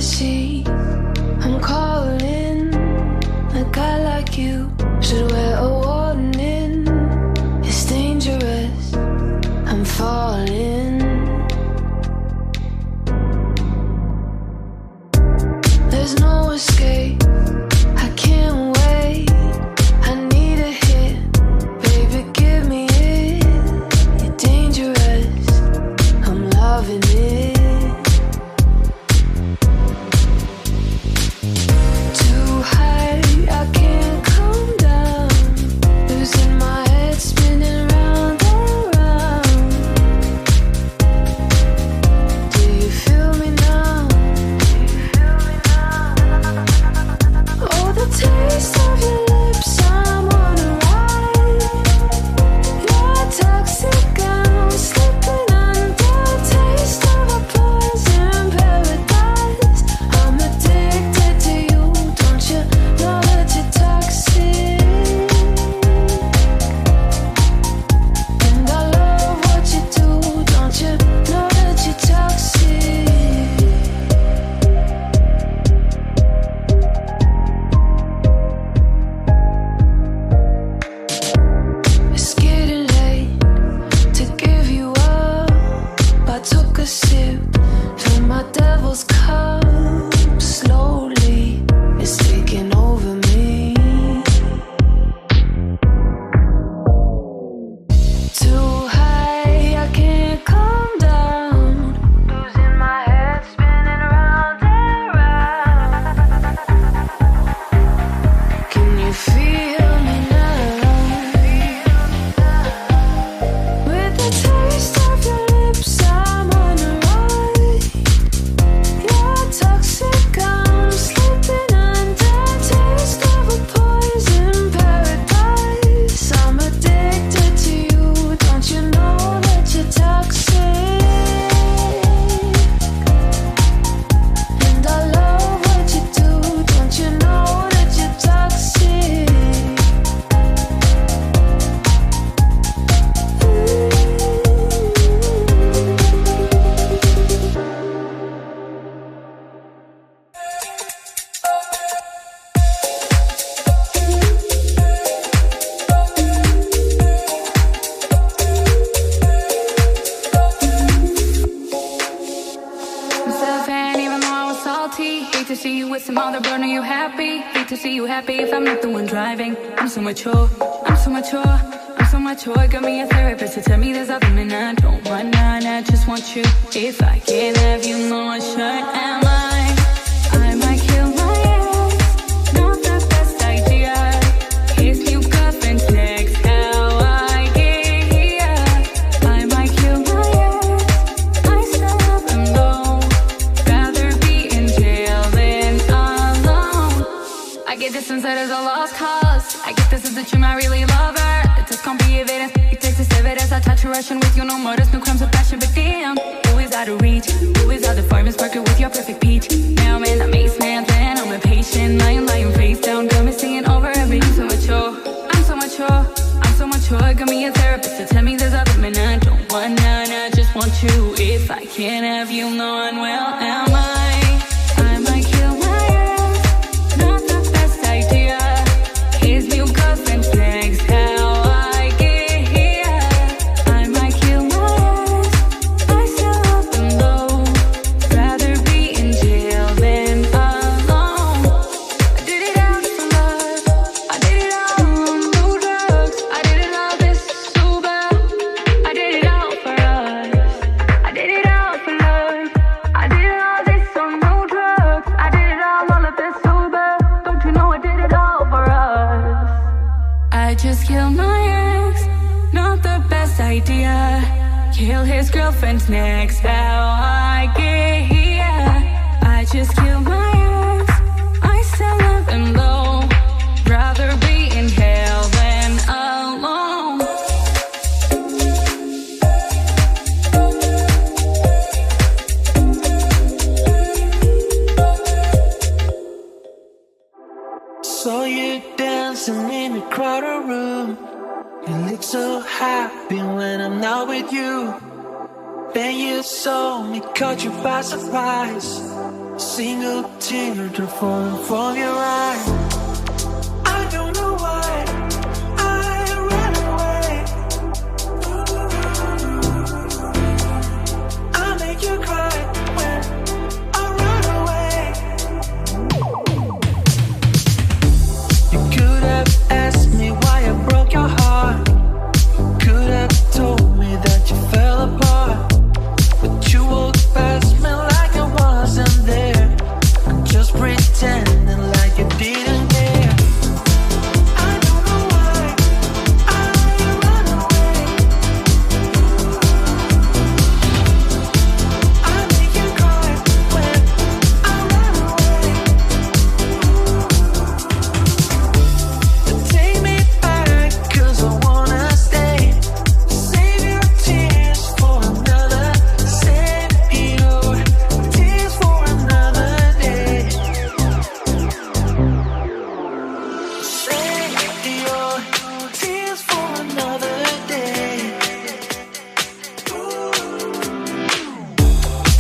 see. I'm calling. A guy like you should wear a warning. It's dangerous. I'm falling. There's no escape. I can't wait. I need a hit. Baby, give me it. You're dangerous. I'm loving it. Too high, I can't come down. Losing my head, spinning round and round. Do you feel me now? Oh, the taste of your lips, I'm on a ride. You're toxic, I'm slipping under. Taste of a poison paradise. I'm addicted to you, don't you know that you're toxic? And I love what you do, don't you know that you're toxic? It's getting late to give you up. I took a sip, filled my devil's cup. Slowly, it's taking over me. Too high, I can't come down. Losing my head, spinning round and round. Can you feel me now? With the taste of your lips, I'm on a ride. You're toxic, I'm slipping under. Taste of a poison paradise. I'm addicted to you, don't you know that you're toxic? And I love what you do, don't you know that you're toxic? I'm still a fan even though I was salty. Hate to see you with some other burner, you happy. Hate to see you happy if I'm not the one driving. I'm so mature, I'm so mature, I'm so mature. Got me a therapist to tell me there's other men I don't want none. I just want you. If I can't have you, no, what should am I might kill my ass. Not the best idea. If you cuff and text how I get here, I might kill my ass. I still love him though. Rather be in jail than alone. I get this inside as a lost cause. I get this as a dream, I really love her. The test can't be evaded. It takes a save it as I touch a Russian with you. No murders, no crimes of passion, but damn, who is out of reach? Who is out the farmer's market with your perfect peach? Now I'm in the maze, man, then I'm impatient. Lying face down, got me singing over every. I'm so mature, I'm so mature, I'm so mature. Got me a therapist to tell me there's other men I don't want none. I just want you. If I can't have you, no one will. Am I might kill my ass. Not the best idea. His new cuff and flags how I get here. I might kill my ass. I still love them though. Rather be in jail than alone. I did it out for love. I did it all on no drugs. I did it all this sober. I did it all for us. I did it all for love. I did all this on no drugs. I did it all of this sober. Don't you know I did it all for us? I just killed my ex, not the best idea. Kill his girlfriend's next, how I get here. I just killed my ex, I still love him though. Rather be in hell than alone. Saw you dancing in a crowded room. You look so happy when I'm not with you. Then you saw me, caught you by surprise. Single tear to falling from your eye. I don't know why I ran away. I make you cry when I run away. You could have asked me why I broke your heart. Could have told me that you fell apart. But you walked past me like I wasn't there, just pretending like you didn't care. I don't know why I run away. I make you cry when I run away. Take me back, 'cause I wanna stay. Save your tears for another. Save your tears for another day. Save your tears for another day.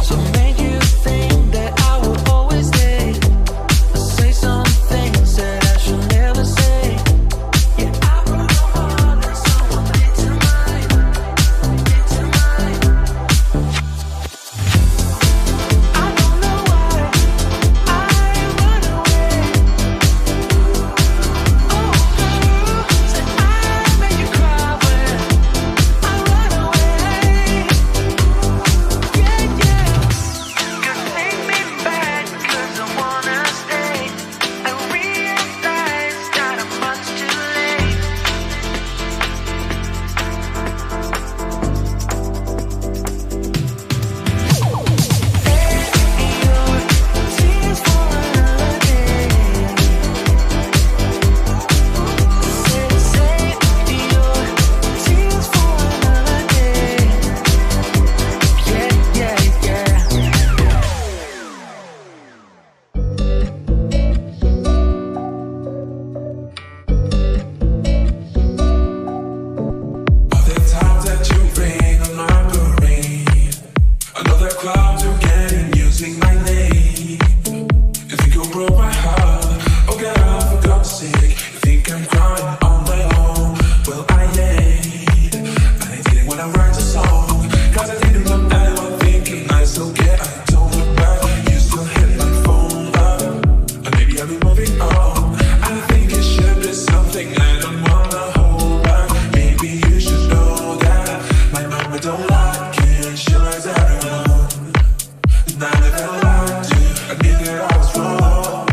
So make you think that I will always stay. Say some things that I should never say. Yeah, I broke your heart and someone did to mine. I don't know why I run away. Oh, said I make you cry when I run away. Yeah, yeah. 'Cause take me back, 'cause I wanna stay. I realize that I'm much too late. Save your tears for another day. Save your tears for another day. Yeah, yeah, yeah. All the times that you bring on my parade, another cloud you're getting using my name. You think you broke my heart? Oh, get out for God's sake. You think I'm crying on my own? Well, I ain't. And I didn't when I write a song, 'cause I didn't want anyone thinking I still care. I don't look back. You still hit my phone up, and maybe I'll be moving on. I think it should be something I don't wanna hold back. Maybe you should know that my mama don't like it. She likes everyone, and I never liked you. I knew that I was wrong.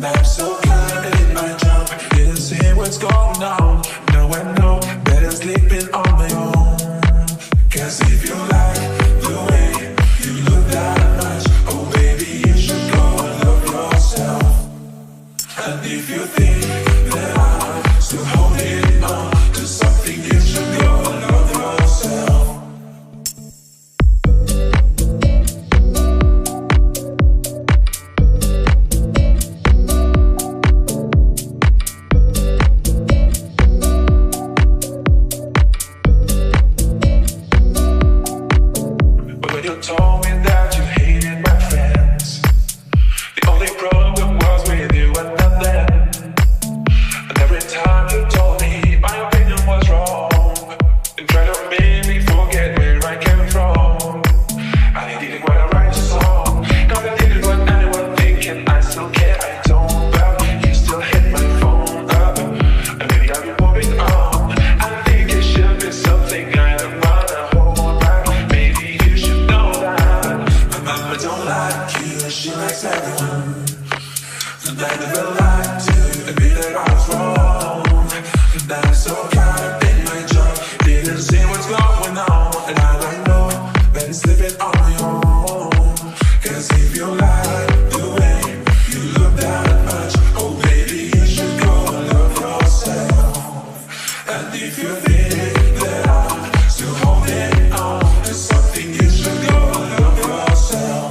Now I'm so good in my job, didn't see what's going on. Now I know better sleeping on my own. 'Cause if you like the way you look that much, oh baby, you should go and love yourself. And if you think that I'm still holding on to something, you should go and love yourself. But when you told me that you hated my friends, the only problem was with you and not them. And every time you told me my opinion was wrong, and tried to make me forget where I came from. And I didn't wanna write a song, 'cause I didn't want anyone thinking I still care. I don't doubt you still hit my phone up, and maybe I'll be moving on. I think it should be something I don't wanna hold back. Maybe you should know that my mama don't like you. She likes everyone, and I never liked you. Admit that I was wrong, and I'm so caught up in my job, didn't see what's going on. And I don't know, better sleeping on my own. 'Cause if you like the way you look that much, oh baby, you should go and love yourself. And if you think that I'm still holding on to something, you should go and love yourself.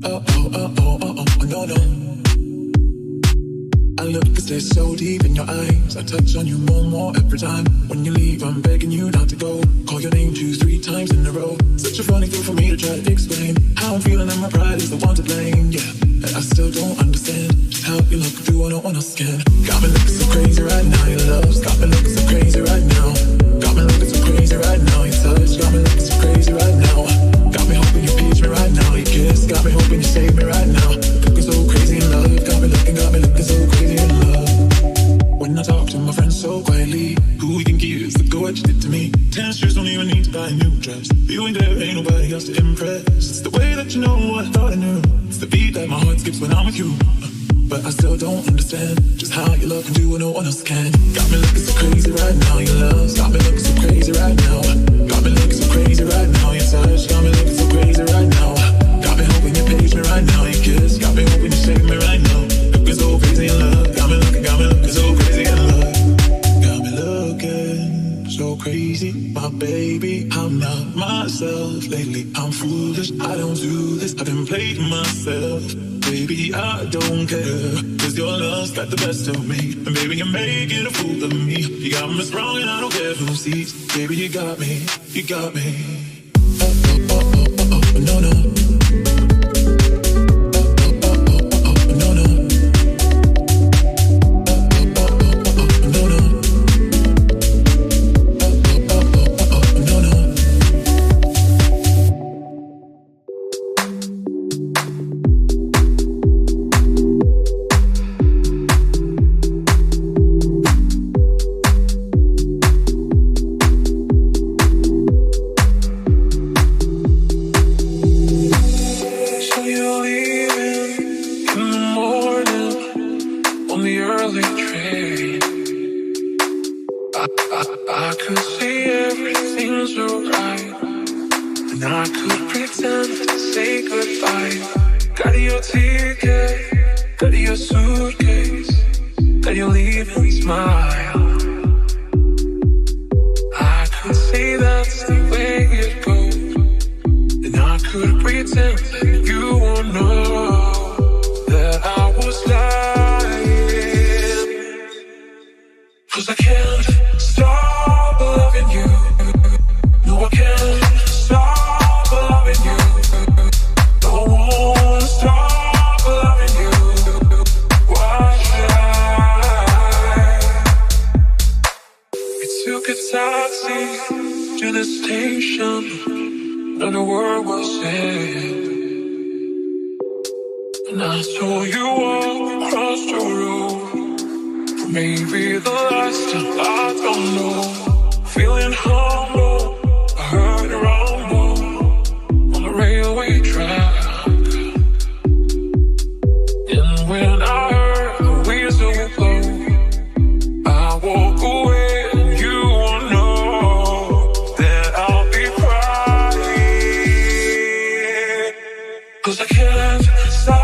No, no. I look and stare so deep in your eyes. I touch on you more and more every time. When you leave, I'm begging you not to go. Call your name 2-3 times in a row. Such a funny thing for me to try to explain. How I'm feeling and my pride is the one to blame. Yeah, and I still don't understand just how you look through what no one else can. Got me looking so crazy right now. Your love's got me looking so crazy right now. Got me looking so crazy right now. Your touch got me looking so crazy right now. Got me hoping you page me right now. Your kiss got me hoping you save me right now. Looking so crazy in love. Got me looking so crazy in love. When I talk to my friends so quietly, who you think he is? Look at what you did to me. 10 years don't even need to buy a new dress. You ain't there, ain't nobody else to impress. It's the way that you know what I thought I knew. It's the beat that my heart skips when I'm with you. But I still don't understand just how you love can do what no one else can. Got me looking so crazy right now. Your love's got me looking so crazy right now. Got me looking so crazy right now. Your touch got me looking so crazy right now. Got me hoping you page me right now. Your kiss got me hoping you save me right now. Looking so crazy in love. Got me looking so crazy in love. Got me looking so crazy, my baby. I'm not myself lately. I'm foolish, I don't do this. I've been playing myself. Baby, I don't care, cause your love's got the best of me. And baby, you're making a fool of me. You got me strong and I don't care who sees. Baby, you got me, you got me. No, no. I could say everything's alright, and I could pretend to say goodbye. Got your ticket, got your suitcase, got your leaving smile. I could say that's the way it goes, and I could pretend that you won't know that I was lying. 'Cause I can't stop loving you. No, I can't stop loving you. No, I won't stop loving you. Why should I? We took a taxi to the station, not a word was said. And I saw you walk across the road. Maybe the last time, I don't know. Feeling humble, I heard a rumble on the railway track. And when I heard the whistle blow, I walk away and you won't know that I'll be crying. 'Cause I can't stop